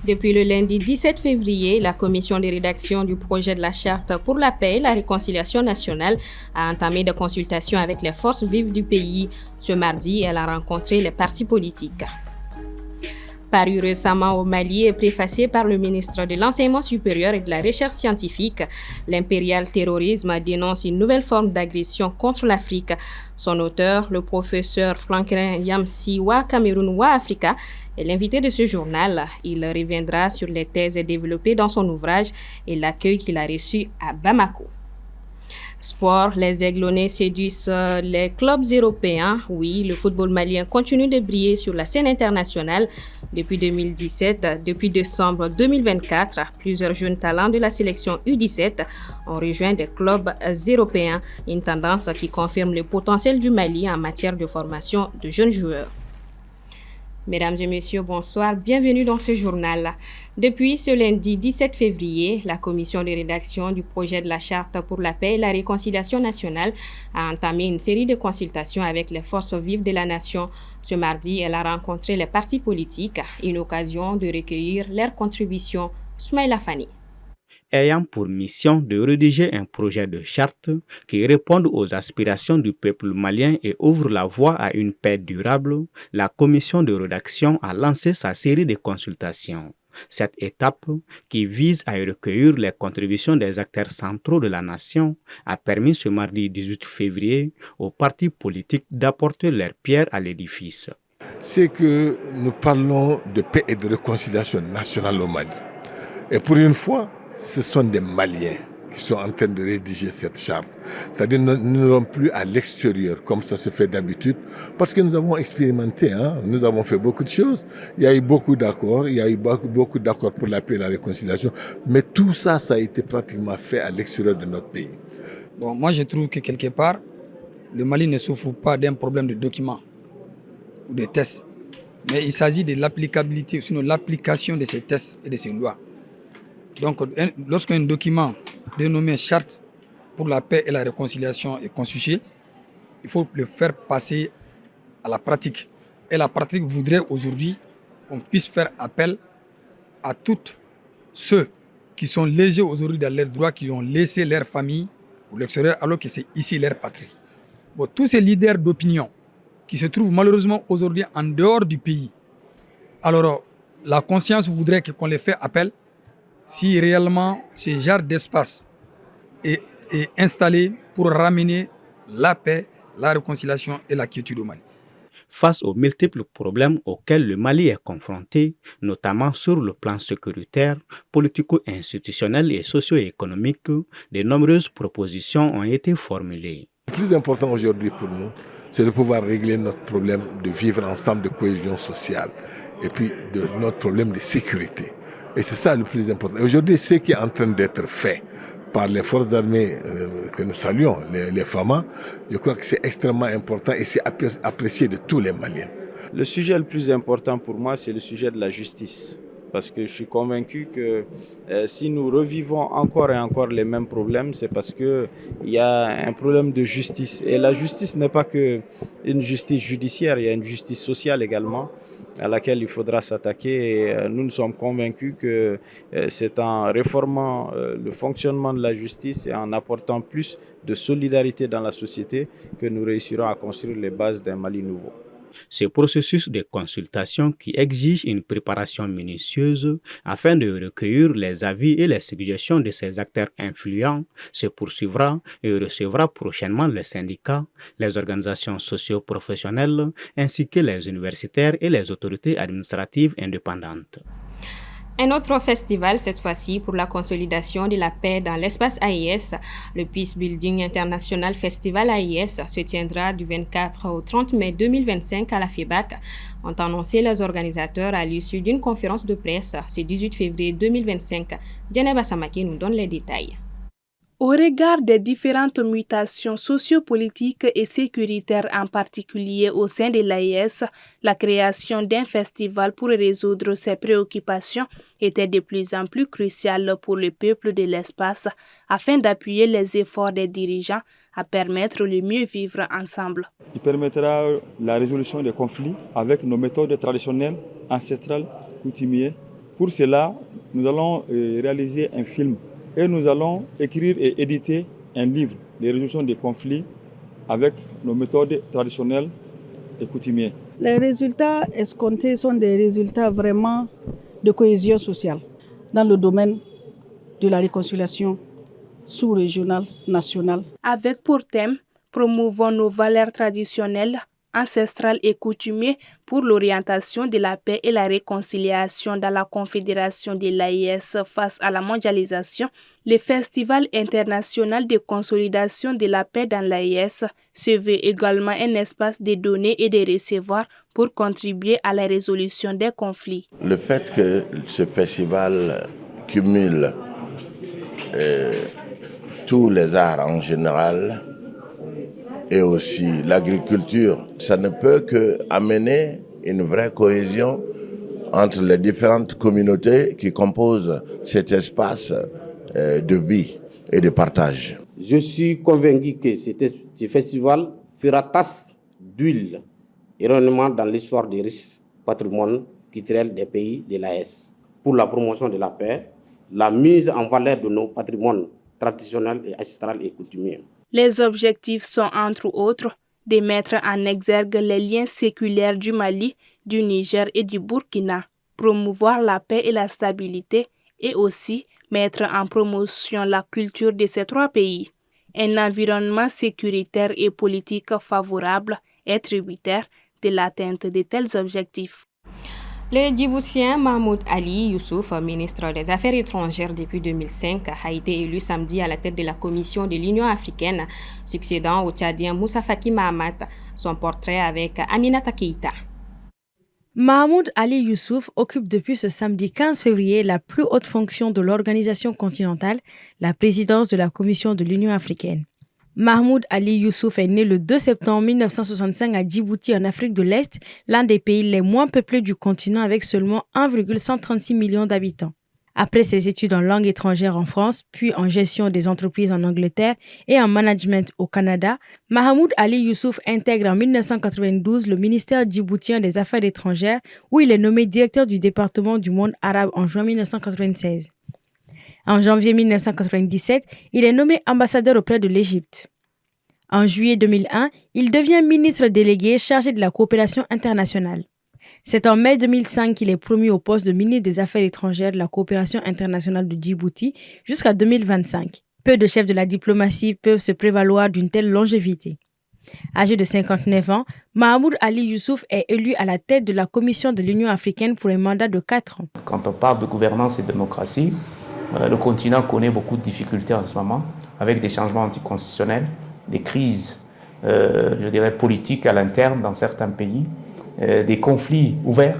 Depuis le lundi 17 février, la commission de rédaction du projet de la Charte pour la paix et la réconciliation nationale a entamé des consultations avec les forces vives du pays. Ce mardi, elle a rencontré les partis politiques. Paru récemment au Mali et préfacé par le ministre de l'Enseignement supérieur et de la Recherche scientifique, l'impérial terrorisme dénonce une nouvelle forme d'agression contre l'Afrique. Son auteur, le professeur Franklin Yamsi Wa Cameroun Wa Africa, est l'invité de ce journal. Il reviendra sur les thèses développées dans son ouvrage et l'accueil qu'il a reçu à Bamako. Sport, les Aiglonnais séduisent les clubs européens. Oui, le football malien continue de briller sur la scène internationale. Depuis 2017, depuis décembre 2024, plusieurs jeunes talents de la sélection U17 ont rejoint des clubs européens, une tendance qui confirme le potentiel du Mali en matière de formation de jeunes joueurs. Mesdames et messieurs, bonsoir. Bienvenue dans ce journal. Depuis ce lundi 17 février, la commission de rédaction du projet de la Charte pour la paix et la réconciliation nationale a entamé une série de consultations avec les forces vives de la nation. Ce mardi, elle a rencontré les partis politiques, une occasion de recueillir leurs contributions. Soumaïla Fani. Ayant pour mission de rédiger un projet de charte qui réponde aux aspirations du peuple malien et ouvre la voie à une paix durable, la commission de rédaction a lancé sa série de consultations. Cette étape, qui vise à recueillir les contributions des acteurs centraux de la nation, a permis ce mardi 18 février aux partis politiques d'apporter leur pierre à l'édifice. C'est que nous parlons de paix et de réconciliation nationale au Mali. Et pour une fois, ce sont des Maliens qui sont en train de rédiger cette charte. C'est-à-dire nous n'allons plus à l'extérieur comme ça se fait d'habitude parce que nous avons expérimenté, nous avons fait beaucoup de choses. Il y a eu beaucoup d'accords, il y a eu beaucoup d'accords pour la paix et la réconciliation, mais tout ça, ça a été pratiquement fait à l'extérieur de notre pays. Bon, moi je trouve que quelque part, le Mali ne souffre pas d'un problème de documents ou de tests, mais il s'agit de l'applicabilité, sinon l'application de ces tests et de ces lois. Donc, lorsqu'un document dénommé Charte pour la paix et la réconciliation est constitué, il faut le faire passer à la pratique. Et la pratique voudrait aujourd'hui qu'on puisse faire appel à tous ceux qui sont lésés aujourd'hui dans leurs droits, qui ont laissé leur famille ou l'extérieur, alors que c'est ici leur patrie. Bon, tous ces leaders d'opinion qui se trouvent malheureusement aujourd'hui en dehors du pays, alors la conscience voudrait qu'on les fait appel si réellement ce genre d'espace est installé pour ramener la paix, la réconciliation et la quiétude au Mali. Face aux multiples problèmes auxquels le Mali est confronté, notamment sur le plan sécuritaire, politico-institutionnel et socio-économique, de nombreuses propositions ont été formulées. Le plus important aujourd'hui pour nous, c'est de pouvoir régler notre problème de vivre ensemble, de cohésion sociale, et puis de notre problème de sécurité. Et c'est ça le plus important. Aujourd'hui, ce qui est en train d'être fait par les forces armées que nous saluons, les FAMA, je crois que c'est extrêmement important et c'est apprécié de tous les Maliens. Le sujet le plus important pour moi, c'est le sujet de la justice. Parce que je suis convaincu que si nous revivons encore et encore les mêmes problèmes, c'est parce qu'il y a un problème de justice. Et la justice n'est pas qu'une justice judiciaire, il y a une justice sociale également à laquelle il faudra s'attaquer. Et nous sommes convaincus que c'est en réformant le fonctionnement de la justice et en apportant plus de solidarité dans la société que nous réussirons à construire les bases d'un Mali nouveau. Ce processus de consultation qui exige une préparation minutieuse afin de recueillir les avis et les suggestions de ces acteurs influents se poursuivra et recevra prochainement les syndicats, les organisations socio-professionnelles ainsi que les universitaires et les autorités administratives indépendantes. Un autre festival, cette fois-ci pour la consolidation de la paix dans l'espace AIS, le Peace Building International Festival AIS, se tiendra du 24 au 30 mai 2025 à la FEBAC, ont annoncé les organisateurs à l'issue d'une conférence de presse ce 18 février 2025. Djeneba Samake nous donne les détails. Au regard des différentes mutations sociopolitiques et sécuritaires, en particulier au sein de l'AES, la création d'un festival pour résoudre ces préoccupations était de plus en plus cruciale pour le peuple de l'espace afin d'appuyer les efforts des dirigeants à permettre le mieux vivre ensemble. Il permettra la résolution des conflits avec nos méthodes traditionnelles, ancestrales, coutumières Pour cela, nous allons réaliser un film et nous allons écrire et éditer un livre de résolution des conflits avec nos méthodes traditionnelles et coutumières. Les résultats escomptés sont des résultats vraiment de cohésion sociale dans le domaine de la réconciliation sous-régionale, nationale. Avec pour thème « Promouvons nos valeurs traditionnelles, ancestrales et coutumières pour l'orientation de la paix et la réconciliation dans la Confédération de l'AES face à la mondialisation », le Festival international de consolidation de la paix dans l'AES se veut également un espace de donner et de recevoir pour contribuer à la résolution des conflits. Le fait que ce festival cumule tous les arts en général et aussi l'agriculture, ça ne peut qu'amener une vraie cohésion entre les différentes communautés qui composent cet espace de vie et de partage. Je suis convaincu que ce festival fera tasse d'huile erronément dans l'histoire des riches patrimoines culturels des pays de l'AES pour la promotion de la paix, la mise en valeur de nos patrimoines traditionnels et ancestrales et coutumiers. Les objectifs sont entre autres de mettre en exergue les liens séculaires du Mali, du Niger et du Burkina, promouvoir la paix et la stabilité et aussi mettre en promotion la culture de ces trois pays. Un environnement sécuritaire et politique favorable est tributaire de l'atteinte de tels objectifs. Le Djiboutien Mahmoud Ali Youssouf, ministre des Affaires étrangères depuis 2005, a été élu samedi à la tête de la Commission de l'Union africaine, succédant au Tchadien Moussa Faki Mahamat. Son portrait avec Aminata Keïta. Mahmoud Ali Youssouf occupe depuis ce samedi 15 février la plus haute fonction de l'organisation continentale, la présidence de la Commission de l'Union africaine. Mahmoud Ali Youssouf est né le 2 septembre 1965 à Djibouti en Afrique de l'Est, l'un des pays les moins peuplés du continent avec seulement 1,136 millions d'habitants. Après ses études en langue étrangère en France, puis en gestion des entreprises en Angleterre et en management au Canada, Mahmoud Ali Youssouf intègre en 1992 le ministère djiboutien des Affaires étrangères où il est nommé directeur du département du monde arabe en juin 1996. En janvier 1997, il est nommé ambassadeur auprès de l'Égypte. En juillet 2001, il devient ministre délégué chargé de la coopération internationale. C'est en mai 2005 qu'il est promu au poste de ministre des Affaires étrangères de la coopération internationale de Djibouti jusqu'à 2025. Peu de chefs de la diplomatie peuvent se prévaloir d'une telle longévité. Âgé de 59 ans, Mahmoud Ali Youssouf est élu à la tête de la Commission de l'Union africaine pour un mandat de 4 ans. Quand on parle de gouvernance et de démocratie, le continent connaît beaucoup de difficultés en ce moment, avec des changements anticonstitutionnels, des crises, politiques à l'interne dans certains pays, des conflits ouverts,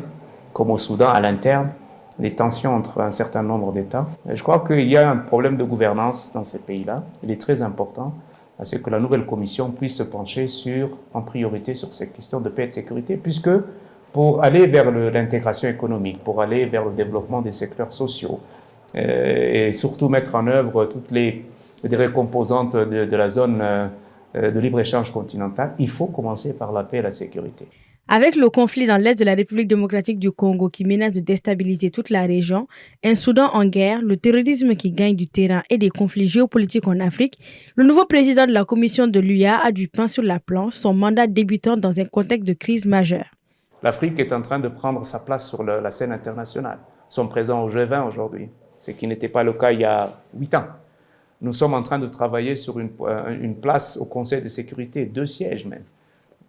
comme au Soudan à l'interne, des tensions entre un certain nombre d'États. Je crois qu'il y a un problème de gouvernance dans ces pays-là. Il est très important à ce que la nouvelle commission puisse se pencher en priorité sur ces questions de paix et de sécurité, puisque pour aller vers l'intégration économique, pour aller vers le développement des secteurs sociaux, et surtout mettre en œuvre toutes les composantes de la zone de libre-échange continentale, il faut commencer par la paix et la sécurité. Avec le conflit dans l'est de la République démocratique du Congo qui menace de déstabiliser toute la région, un Soudan en guerre, le terrorisme qui gagne du terrain et des conflits géopolitiques en Afrique, le nouveau président de la commission de l'UA a du pain sur la planche, son mandat débutant dans un contexte de crise majeure. L'Afrique est en train de prendre sa place sur la scène internationale. Nous sommes présents au G20 aujourd'hui, ce qui n'était pas le cas il y a 8 ans. Nous sommes en train de travailler sur une place au Conseil de sécurité, 2 sièges même,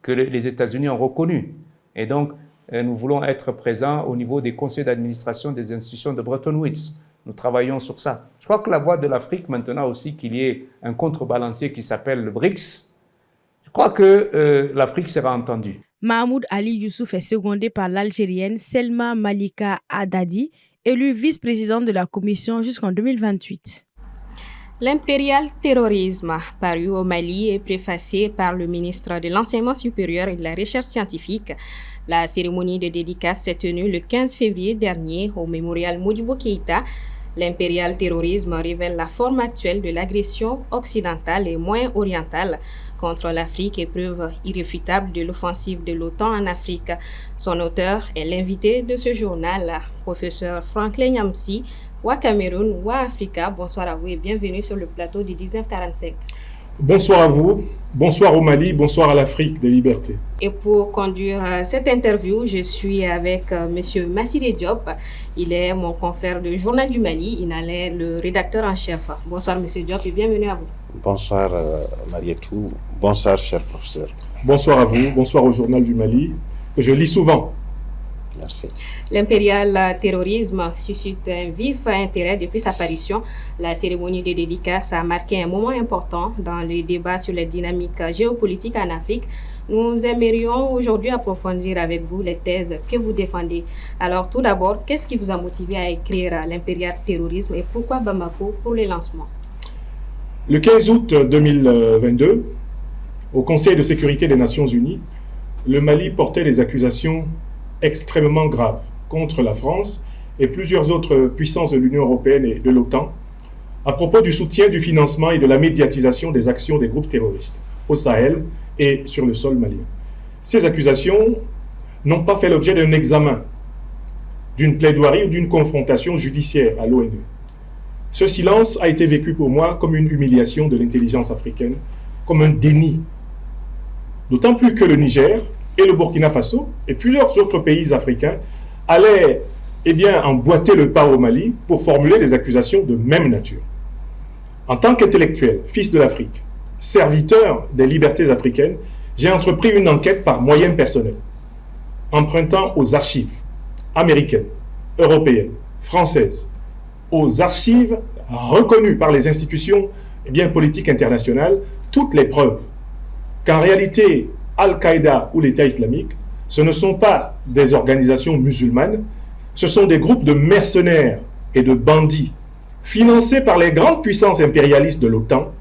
que les États-Unis ont reconnu. Et donc, nous voulons être présents au niveau des conseils d'administration des institutions de Bretton Woods. Nous travaillons sur ça. Je crois que la voix de l'Afrique, maintenant aussi qu'il y ait un contrebalancier qui s'appelle le BRICS, je crois que l'Afrique sera entendue. Mahmoud Ali Youssouf est secondé par l'Algérienne Selma Malika Haddadi, élue vice-présidente de la commission jusqu'en 2028. L'impérial terrorisme, paru au Mali, est préfacé par le ministre de l'Enseignement supérieur et de la Recherche scientifique. La cérémonie de dédicace s'est tenue le 15 février dernier au mémorial Modibo Keïta. L'impérial terrorisme révèle la forme actuelle de l'agression occidentale et moins orientale contre l'Afrique, épreuve irréfutable de l'offensive de l'OTAN en Afrique. Son auteur est l'invité de ce journal, professeur Franklin Nyamsi, Wa Cameroun, Wa Africa. Bonsoir à vous et bienvenue sur le plateau du 1945. Bonsoir à vous, bonsoir au Mali, bonsoir à l'Afrique des libertés. Et pour conduire cette interview, je suis avec M. Massiré Diop. Il est mon confrère du Journal du Mali. Il est le rédacteur en chef. Bonsoir M. Diop et bienvenue à vous. Bonsoir Marietou, bonsoir cher professeur. Bonsoir à vous, bonsoir au Journal du Mali, que je lis souvent. Merci. L'impérial terrorisme suscite un vif intérêt depuis sa parution. La cérémonie de dédicace a marqué un moment important dans le débat sur les dynamiques géopolitiques en Afrique. Nous aimerions aujourd'hui approfondir avec vous les thèses que vous défendez. Alors tout d'abord, qu'est-ce qui vous a motivé à écrire l'impérial terrorisme et pourquoi Bamako pour le lancement? Le 15 août 2022, au Conseil de sécurité des Nations Unies, le Mali portait des accusations extrêmement graves contre la France et plusieurs autres puissances de l'Union européenne et de l'OTAN à propos du soutien, du financement et de la médiatisation des actions des groupes terroristes au Sahel et sur le sol malien. Ces accusations n'ont pas fait l'objet d'un examen, d'une plaidoirie ou d'une confrontation judiciaire à l'ONU. Ce silence a été vécu pour moi comme une humiliation de l'intelligence africaine, comme un déni. D'autant plus que le Niger et le Burkina Faso et plusieurs autres pays africains allaient emboîter le pas au Mali pour formuler des accusations de même nature. En tant qu'intellectuel, fils de l'Afrique, serviteur des libertés africaines, j'ai entrepris une enquête par moyens personnels, empruntant aux archives américaines, européennes, françaises, aux archives reconnues par les institutions politiques internationales, toutes les preuves qu'en réalité, Al-Qaïda ou l'État islamique, ce ne sont pas des organisations musulmanes, ce sont des groupes de mercenaires et de bandits financés par les grandes puissances impérialistes de l'OTAN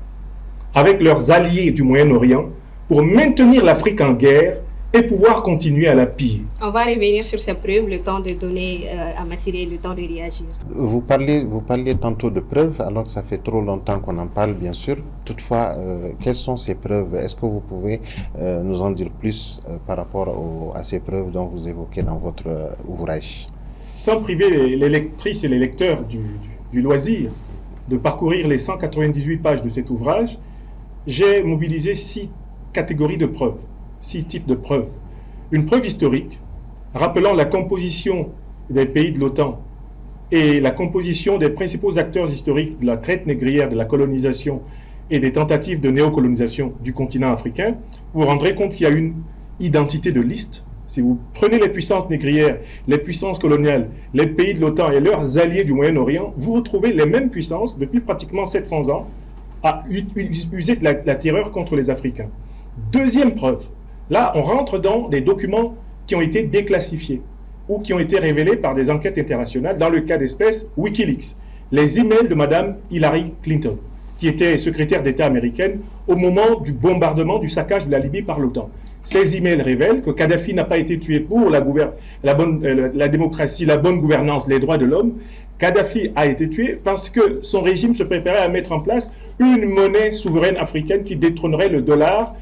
avec leurs alliés du Moyen-Orient pour maintenir l'Afrique en guerre et pouvoir continuer à la piller. On va revenir sur ces preuves, le temps de donner à Massiré le temps de réagir. Vous parliez tantôt de preuves, alors que ça fait trop longtemps qu'on en parle, bien sûr. Toutefois, quelles sont ces preuves? Est-ce que vous pouvez nous en dire plus par rapport à ces preuves dont vous évoquez dans votre ouvrage? Sans priver les lectrices et les lecteurs du loisir de parcourir les 198 pages de cet ouvrage, j'ai mobilisé 6 catégories de preuves. 6 types de preuves. Une preuve historique, rappelant la composition des pays de l'OTAN et la composition des principaux acteurs historiques de la traite négrière, de la colonisation et des tentatives de néocolonisation du continent africain. Vous vous rendrez compte qu'il y a une identité de liste. Si vous prenez les puissances négrières, les puissances coloniales, les pays de l'OTAN et leurs alliés du Moyen-Orient, vous retrouvez les mêmes puissances depuis pratiquement 700 ans à user de la terreur contre les Africains. Deuxième preuve. Là, on rentre dans des documents qui ont été déclassifiés ou qui ont été révélés par des enquêtes internationales, dans le cas d'espèce Wikileaks, les emails de Mme Hillary Clinton, qui était secrétaire d'État américaine au moment du bombardement, du saccage de la Libye par l'OTAN. Ces emails révèlent que Kadhafi n'a pas été tué pour la démocratie, la bonne gouvernance, les droits de l'homme. Kadhafi a été tué parce que son régime se préparait à mettre en place une monnaie souveraine africaine qui détrônerait le dollar,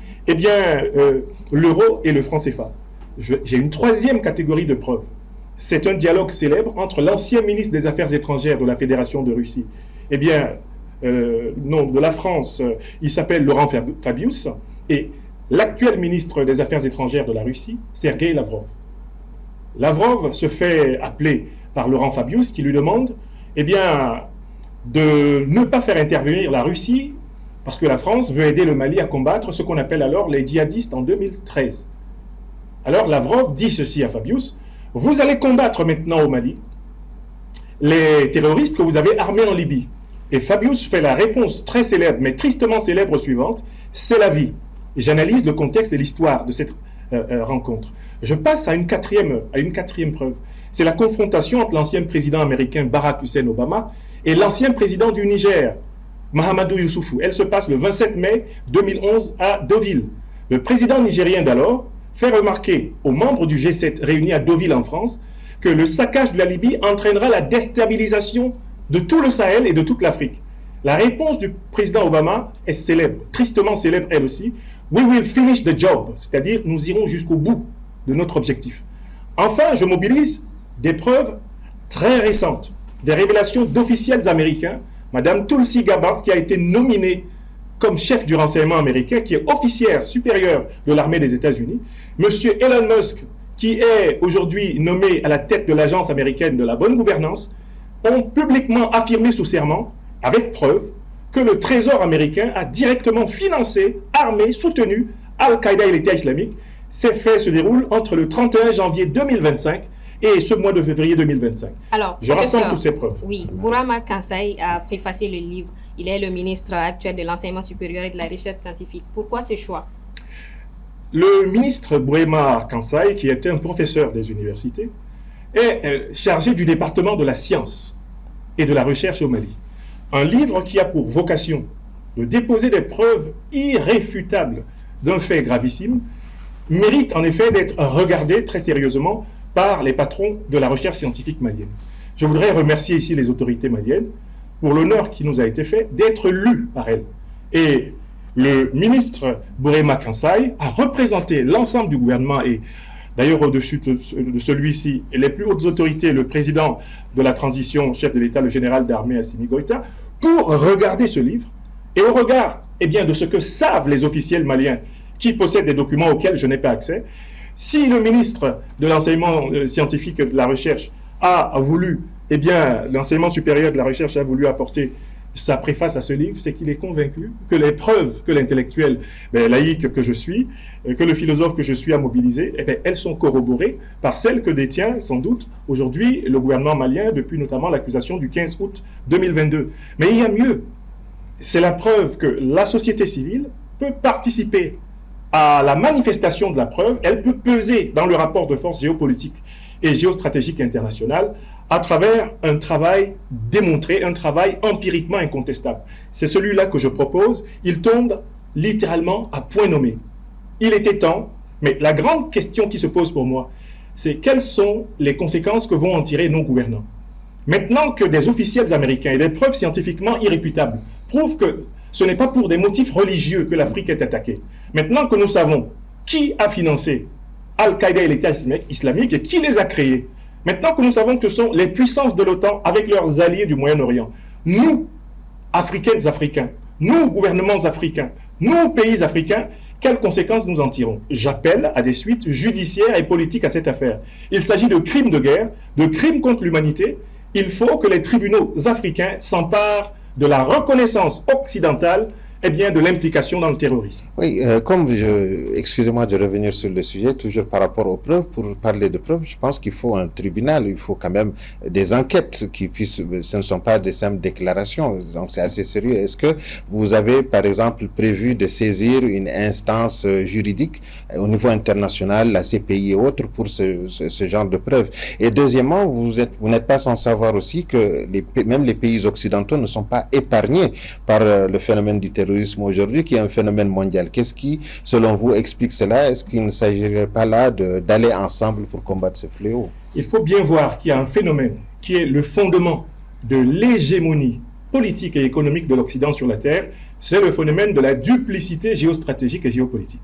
l'euro et le franc CFA. J'ai une troisième catégorie de preuves. C'est un dialogue célèbre entre l'ancien ministre des Affaires étrangères de la Fédération de Russie, de la France, il s'appelle Laurent Fabius, et l'actuel ministre des Affaires étrangères de la Russie, Sergueï Lavrov. Lavrov se fait appeler par Laurent Fabius qui lui demande de ne pas faire intervenir la Russie parce que la France veut aider le Mali à combattre ce qu'on appelle alors les djihadistes en 2013. Alors Lavrov dit ceci à Fabius: vous allez combattre maintenant au Mali les terroristes que vous avez armés en Libye. Et Fabius fait la réponse très célèbre, mais tristement célèbre suivante: c'est la vie. Et j'analyse le contexte et l'histoire de cette rencontre. Je passe à une quatrième preuve. C'est la confrontation entre l'ancien président américain Barack Hussein Obama et l'ancien président du Niger, Mahamadou Issoufou. Elle se passe le 27 mai 2011 à Deauville. Le président nigérien d'alors fait remarquer aux membres du G7 réunis à Deauville en France que le saccage de la Libye entraînera la déstabilisation de tout le Sahel et de toute l'Afrique. La réponse du président Obama est célèbre, tristement célèbre elle aussi. We will finish the job, c'est-à-dire nous irons jusqu'au bout de notre objectif. Enfin, je mobilise des preuves très récentes, des révélations d'officiels américains. Madame Tulsi Gabbard, qui a été nommée comme chef du renseignement américain, qui est officière supérieure de l'armée des États-Unis. Monsieur Elon Musk, qui est aujourd'hui nommé à la tête de l'agence américaine de la bonne gouvernance, ont publiquement affirmé sous serment, avec preuve, que le Trésor américain a directement financé, armé, soutenu Al-Qaïda et l'État islamique. Ces faits se déroulent entre le 31 janvier 2025 et ce mois de février 2025. Alors, je rassemble toutes ces preuves. Oui, Bourama Kansaï a préfacé le livre. Il est le ministre actuel de l'enseignement supérieur et de la recherche scientifique. Pourquoi ce choix? Le ministre Bourama Kansaï, qui était un professeur des universités, est chargé du département de la science et de la recherche au Mali. Un livre qui a pour vocation de déposer des preuves irréfutables d'un fait gravissime mérite en effet d'être regardé très sérieusement par les patrons de la recherche scientifique malienne. Je voudrais remercier ici les autorités maliennes pour l'honneur qui nous a été fait d'être lus par elles. Et le ministre Bourama Kansaï a représenté l'ensemble du gouvernement et d'ailleurs au-dessus de celui-ci, les plus hautes autorités, le président de la transition, chef de l'État, le général d'armée Assimi Goïta, pour regarder ce livre et au regard de ce que savent les officiels maliens qui possèdent des documents auxquels je n'ai pas accès. Si le ministre de l'enseignement scientifique et de la recherche a voulu, l'enseignement supérieur de la recherche a voulu apporter sa préface à ce livre, c'est qu'il est convaincu que les preuves que l'intellectuel laïque que je suis, que le philosophe que je suis a mobilisées, elles sont corroborées par celles que détient sans doute aujourd'hui le gouvernement malien depuis notamment l'accusation du 15 août 2022. Mais il y a mieux, c'est la preuve que la société civile peut participer à la manifestation de la preuve, elle peut peser dans le rapport de force géopolitique et géostratégique international à travers un travail démontré, un travail empiriquement incontestable. C'est celui-là que je propose. Il tombe littéralement à point nommé. Il était temps, mais la grande question qui se pose pour moi, c'est quelles sont les conséquences que vont en tirer nos gouvernants. Maintenant que des officiels américains et des preuves scientifiquement irréfutables prouvent que ce n'est pas pour des motifs religieux que l'Afrique est attaquée. Maintenant que nous savons qui a financé Al-Qaïda et l'État islamique et qui les a créés, maintenant que nous savons que ce sont les puissances de l'OTAN avec leurs alliés du Moyen-Orient, nous, Africaines, Africains, nous, gouvernements africains, nous, pays africains, quelles conséquences nous en tirons? J'appelle à des suites judiciaires et politiques à cette affaire. Il s'agit de crimes de guerre, de crimes contre l'humanité. Il faut que les tribunaux africains s'emparent de la reconnaissance occidentale de l'implication dans le terrorisme. Oui, excusez-moi de revenir sur le sujet, toujours par rapport aux preuves, pour parler de preuves, je pense qu'il faut un tribunal, il faut quand même des enquêtes qui puissent, ce ne sont pas des simples déclarations, donc c'est assez sérieux. Est-ce que vous avez, par exemple, prévu de saisir une instance juridique au niveau international, la CPI et autres, pour ce genre de preuves? Et deuxièmement, vous n'êtes pas sans savoir aussi que même les pays occidentaux ne sont pas épargnés par le phénomène du terrorisme aujourd'hui, qui est un phénomène mondial. Qu'est-ce qui, selon vous, explique cela? Est-ce qu'il ne s'agirait pas là d'aller ensemble pour combattre ce fléau? Il faut bien voir qu'il y a un phénomène qui est le fondement de l'hégémonie politique et économique de l'Occident sur la Terre, c'est le phénomène de la duplicité géostratégique et géopolitique.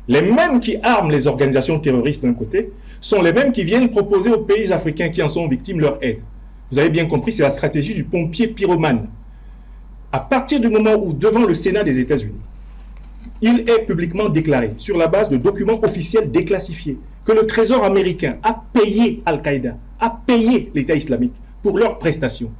Les mêmes qui arment les organisations terroristes d'un côté sont les mêmes qui viennent proposer aux pays africains qui en sont victimes leur aide. Vous avez bien compris, c'est la stratégie du pompier pyromane. À partir du moment où, devant le Sénat des États-Unis, il est publiquement déclaré, sur la base de documents officiels déclassifiés, que le Trésor américain a payé Al-Qaïda, a payé l'État islamique pour leurs prestations.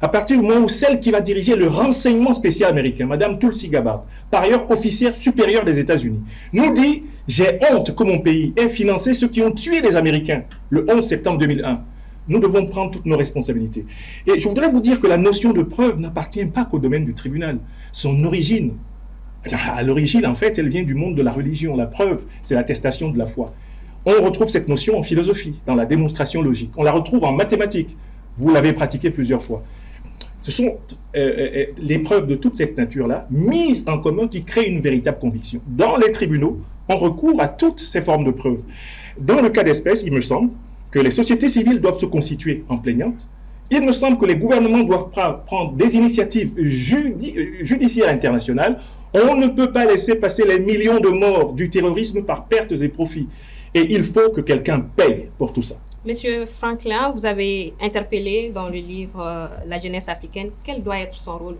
À partir du moment où celle qui va diriger le renseignement spécial américain, Madame Tulsi Gabbard, par ailleurs officière supérieure des États-Unis, nous dit « J'ai honte que mon pays ait financé ceux qui ont tué les Américains le 11 septembre 2001 ». Nous devons prendre toutes nos responsabilités. Et je voudrais vous dire que la notion de preuve n'appartient pas qu'au domaine du tribunal. Son origine, à l'origine, en fait, elle vient du monde de la religion. La preuve, c'est l'attestation de la foi. On retrouve cette notion en philosophie, dans la démonstration logique. On la retrouve en mathématiques. Vous l'avez pratiquée plusieurs fois. Ce sont les preuves de toute cette nature-là, mises en commun, qui créent une véritable conviction. Dans les tribunaux, on recourt à toutes ces formes de preuves. Dans le cas d'espèce, il me semble que les sociétés civiles doivent se constituer en plaignantes il me semble que les gouvernements doivent prendre des initiatives judiciaires internationales. On ne peut pas laisser passer les millions de morts du terrorisme par pertes et profits. Et il faut que quelqu'un paye pour tout ça. Monsieur Franklin, vous avez interpellé dans le livre La jeunesse africaine. Quel doit être son rôle?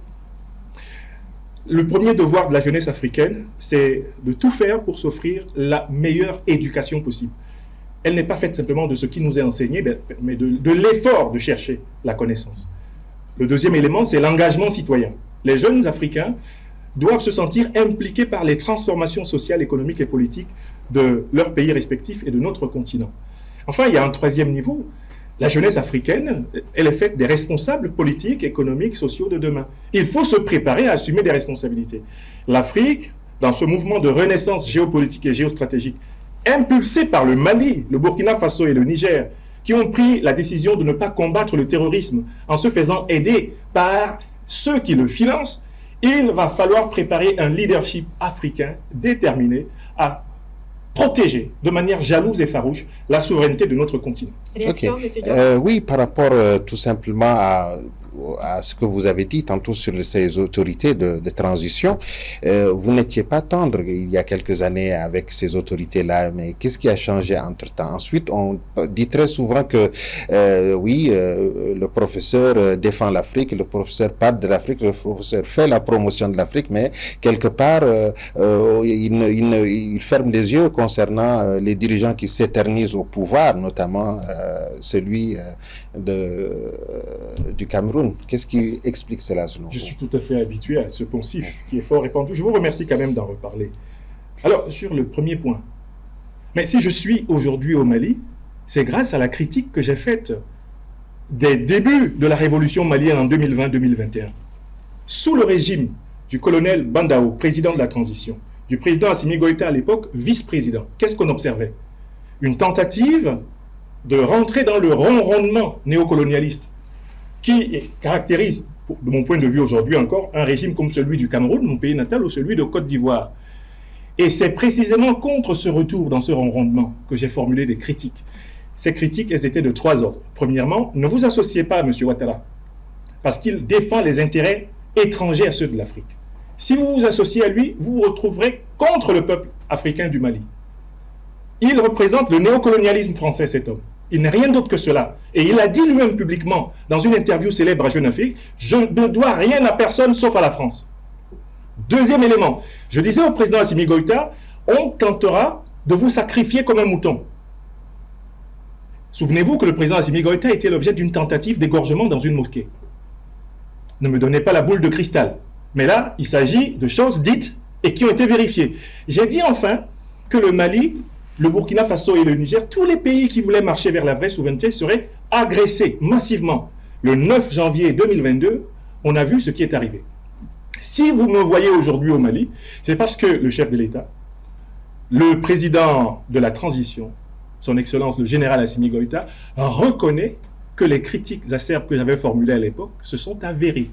Le premier devoir de la jeunesse africaine, c'est de tout faire pour s'offrir la meilleure éducation possible. Elle n'est pas faite simplement de ce qui nous est enseigné, mais de l'effort de chercher la connaissance. Le deuxième élément, c'est l'engagement citoyen. Les jeunes Africains doivent se sentir impliqués par les transformations sociales, économiques et politiques de leurs pays respectifs et de notre continent. Enfin, il y a un troisième niveau. La jeunesse africaine, elle est faite des responsables politiques, économiques, sociaux de demain. Il faut se préparer à assumer des responsabilités. L'Afrique, dans ce mouvement de renaissance géopolitique et géostratégique, impulsé par le Mali, le Burkina Faso et le Niger, qui ont pris la décision de ne pas combattre le terrorisme en se faisant aider par ceux qui le financent, il va falloir préparer un leadership africain déterminé à protéger de manière jalouse et farouche la souveraineté de notre continent. Réaction, Monsieur oui, par rapport tout simplement à ce que vous avez dit tantôt sur ces autorités de transition, vous n'étiez pas tendre il y a quelques années avec ces autorités-là, mais qu'est-ce qui a changé entre-temps? Ensuite, on dit très souvent que le professeur défend l'Afrique, le professeur parle de l'Afrique, le professeur fait la promotion de l'Afrique, mais quelque part, il ferme les yeux concernant les dirigeants qui s'éternisent au pouvoir, notamment celui du Cameroun. Qu'est-ce qui explique cela selon vous? Je suis tout à fait habitué à ce poncif qui est fort répandu. Je vous remercie quand même d'en reparler. Alors, sur le premier point, mais si je suis aujourd'hui au Mali, c'est grâce à la critique que j'ai faite des débuts de la révolution malienne en 2020-2021. Sous le régime du colonel Bandao, président de la transition, du président Assimi Goïta à l'époque, vice-président, qu'est-ce qu'on observait? Une tentative de rentrer dans le ronronnement néocolonialiste qui caractérise, de mon point de vue aujourd'hui encore, un régime comme celui du Cameroun, mon pays natal, ou celui de Côte d'Ivoire. Et c'est précisément contre ce retour dans ce ronronnement que j'ai formulé des critiques. Ces critiques, elles étaient de trois ordres. Premièrement, ne vous associez pas à M. Ouattara, parce qu'il défend les intérêts étrangers à ceux de l'Afrique. Si vous vous associez à lui, vous vous retrouverez contre le peuple africain du Mali. Il représente le néocolonialisme français, cet homme. Il n'est rien d'autre que cela. Et il a dit lui-même publiquement, dans une interview célèbre à Jeune Afrique, « Je ne dois rien à personne sauf à la France ». Deuxième élément, je disais au président Assimi Goïta, on tentera de vous sacrifier comme un mouton. Souvenez-vous que le président Assimi Goïta était l'objet d'une tentative d'égorgement dans une mosquée. Ne me donnez pas la boule de cristal. Mais là, il s'agit de choses dites et qui ont été vérifiées. J'ai dit enfin que le Mali, le Burkina Faso et le Niger, tous les pays qui voulaient marcher vers la vraie souveraineté seraient agressés massivement. Le 9 janvier 2022, on a vu ce qui est arrivé. Si vous me voyez aujourd'hui au Mali, c'est parce que le chef de l'État, le président de la transition, son Excellence le général Assimi Goïta, reconnaît que les critiques acerbes que j'avais formulées à l'époque se sont avérées.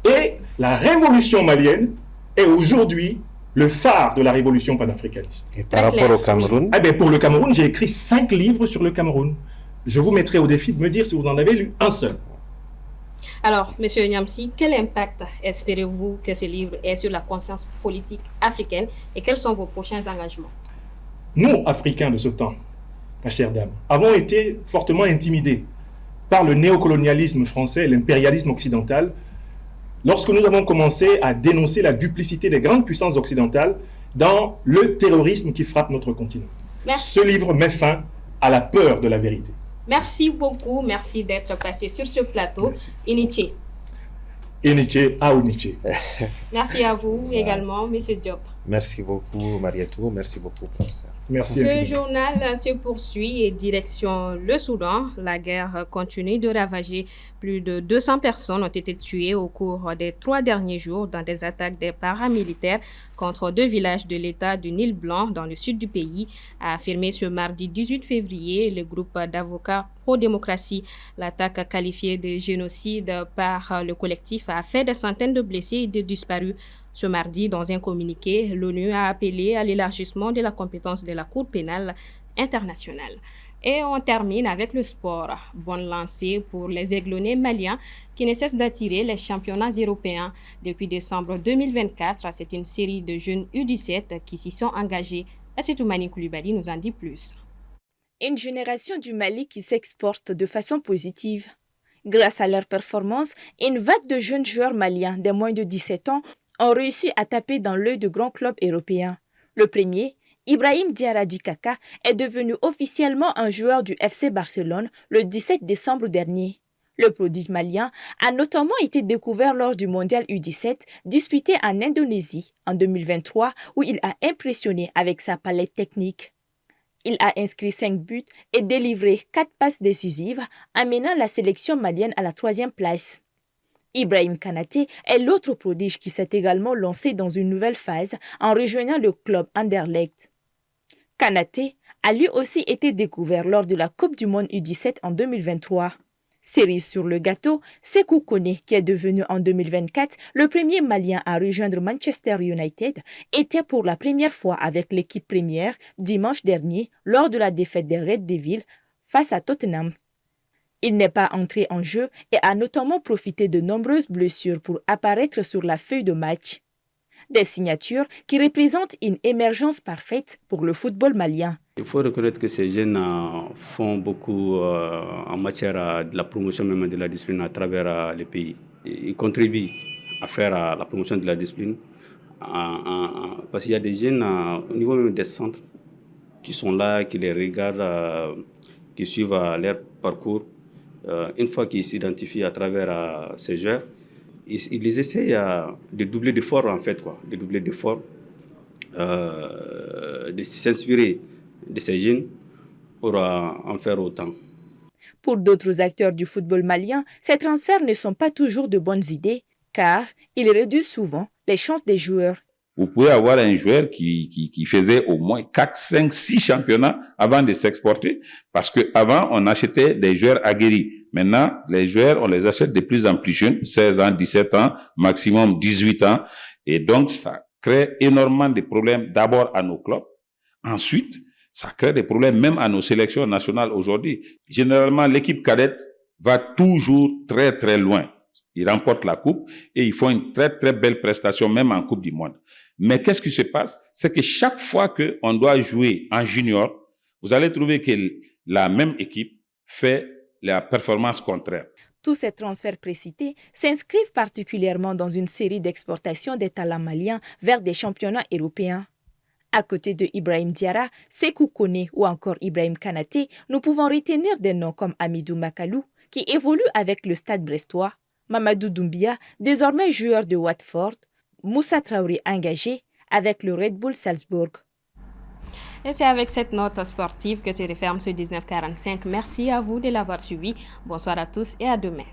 Et la révolution malienne est aujourd'hui le phare de la révolution panafricaniste. Et par rapport au Cameroun? Pour le Cameroun, j'ai écrit 5 livres sur le Cameroun. Je vous mettrai au défi de me dire si vous en avez lu un seul. Alors, M. Niamsi, quel impact espérez-vous que ce livre ait sur la conscience politique africaine et quels sont vos prochains engagements? Nous, Africains de ce temps, ma chère dame, avons été fortement intimidés par le néocolonialisme français, l'impérialisme occidental, lorsque nous avons commencé à dénoncer la duplicité des grandes puissances occidentales dans le terrorisme qui frappe notre continent. Merci. Ce livre met fin à la peur de la vérité. Merci beaucoup, merci d'être passé sur ce plateau. Iniché. Iniché, Aoniché. Merci à vous également, M. Diop. Merci beaucoup, Marietou. Merci beaucoup, professeur. Merci. Ce journal se poursuit et direction le Soudan. La guerre continue de ravager. Plus de 200 personnes ont été tuées au cours des 3 derniers jours dans des attaques des paramilitaires contre 2 villages de l'État du Nil Blanc dans le sud du pays, a affirmé ce mardi 18 février le groupe d'avocats pro-démocratie. L'attaque qualifiée de génocide par le collectif a fait des centaines de blessés et de disparus. Ce mardi, dans un communiqué, l'ONU a appelé à l'élargissement de la compétence de la Cour pénale internationale. Et on termine avec le sport. Bonne lancée pour les aiglonnés maliens qui ne cessent d'attirer les championnats européens. Depuis décembre 2024, c'est une série de jeunes U17 qui s'y sont engagés. Assetoumani Koulibaly nous en dit plus. Une génération du Mali qui s'exporte de façon positive. Grâce à leur performance, une vague de jeunes joueurs maliens des moins de 17 ans ont réussi à taper dans l'œil de grands clubs européens. Le premier, Ibrahim Diarra Kaka, est devenu officiellement un joueur du FC Barcelone le 17 décembre dernier. Le prodige malien a notamment été découvert lors du mondial U17 disputé en Indonésie en 2023 où il a impressionné avec sa palette technique. Il a inscrit 5 buts et délivré 4 passes décisives, amenant la sélection malienne à la 3e place. Ibrahim Kanaté est l'autre prodige qui s'est également lancé dans une nouvelle phase en rejoignant le club Anderlecht. Kanaté a lui aussi été découvert lors de la Coupe du Monde U17 en 2023. Cerise sur le gâteau, Sékou Koné, qui est devenu en 2024 le premier Malien à rejoindre Manchester United, était pour la première fois avec l'équipe première dimanche dernier lors de la défaite des Red Devils face à Tottenham. Il n'est pas entré en jeu et a notamment profité de nombreuses blessures pour apparaître sur la feuille de match. Des signatures qui représentent une émergence parfaite pour le football malien. Il faut reconnaître que ces jeunes font beaucoup en matière de la promotion même de la discipline à travers les pays. Ils contribuent à faire la promotion de la discipline parce qu'il y a des jeunes au niveau même des centres qui sont là, qui les regardent, qui suivent leur parcours. Une fois qu'ils s'identifient à travers ces joueurs, ils essayent de doubler d'efforts en fait, de doubler d'efforts, de s'inspirer de ces jeunes pour en faire autant. Pour d'autres acteurs du football malien, ces transferts ne sont pas toujours de bonnes idées, car ils réduisent souvent les chances des joueurs. Vous pouvez avoir un joueur qui faisait au moins 4, 5, 6 championnats avant de s'exporter, parce qu'avant, on achetait des joueurs aguerris. Maintenant, les joueurs, on les achète de plus en plus jeunes, 16 ans, 17 ans, maximum 18 ans. Et donc, ça crée énormément de problèmes d'abord à nos clubs. Ensuite, ça crée des problèmes même à nos sélections nationales aujourd'hui. Généralement, l'équipe cadette va toujours très, très loin. Ils remportent la coupe et ils font une très, très belle prestation, même en Coupe du Monde. Mais qu'est-ce qui se passe? C'est que chaque fois qu'on doit jouer en junior, vous allez trouver que la même équipe fait la performance contraire. Tous ces transferts précités s'inscrivent particulièrement dans une série d'exportations des talents maliens vers des championnats européens. À côté de Ibrahim Diarra, Sékou Koné ou encore Ibrahim Kanaté, nous pouvons retenir des noms comme Amidou Makalou, qui évolue avec le Stade brestois, Mamadou Doumbia, désormais joueur de Watford, Moussa Traoré engagé avec le Red Bull Salzbourg. Et c'est avec cette note sportive que se referme ce 1945. Merci à vous de l'avoir suivi. Bonsoir à tous et à demain.